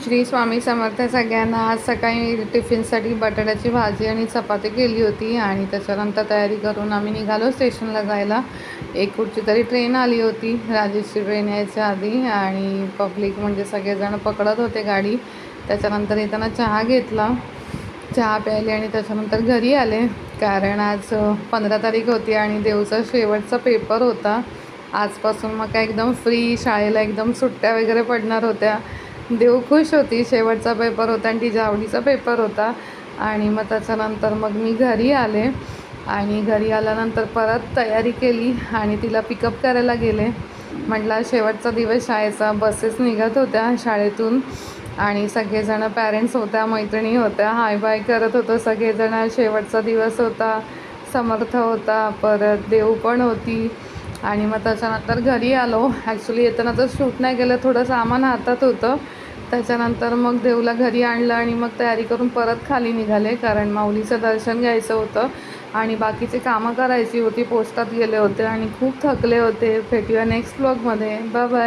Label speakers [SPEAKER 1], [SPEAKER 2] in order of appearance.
[SPEAKER 1] श्री स्वामी समर्थ सगळ्यांना. आज सकाळी टिफिनसाठी बटाट्याची भाजी आणि चपाती केली होती आणि त्याच्यानंतर तयारी करून आम्ही निघालो स्टेशनला जायला. एक कुठची तरी ट्रेन आली होती, राजेशची ट्रेन यायच्या आधी, आणि पब्लिक म्हणजे सगळेजण पकडत होते गाडी. त्याच्यानंतर येताना चहा घेतला, चहा प्यायले आणि त्याच्यानंतर घरी आले. कारण आज 15 तारीख होती आणि देवचा शेवटचा पेपर होता. आजपासून मग काय एकदम फ्री, शाळेला एकदम सुट्ट्या वगैरे पडणार होत्या. देव खुश होती, शेवटचा पेपर होता आणि तिच्या आवडीचा पेपर होता. आणि मग त्याच्यानंतर मग मी घरी आले आणि घरी आल्यानंतर परत तयारी केली आणि तिला पिकअप करायला गेले. म्हटलं शेवटचा दिवस शाळेचा, बसेस निघत होत्या शाळेतून आणि सगळेजण पॅरेंट्स होत्या, मैत्रिणी होत्या, हाय बाय करत होतो सगळेजण. शेवटचा दिवस होता, समर्थ होता, परत देव पण होती. आणि मग त्याच्यानंतर घरी आलो. ॲक्च्युली येताना तर शूट नाही केलं, थोडं सामान हातात होतं. त्याच्यानंतर मग देवला घरी आणलं आणि मग तयारी करून परत खाली निघाले, कारण माऊलीचं दर्शन घ्यायचं होतं आणि बाकीची कामं करायची होती. पोस्टात गेले होते आणि खूप थकले होते. भेटूया नेक्स्ट व्लॉगमध्ये. Bye bye.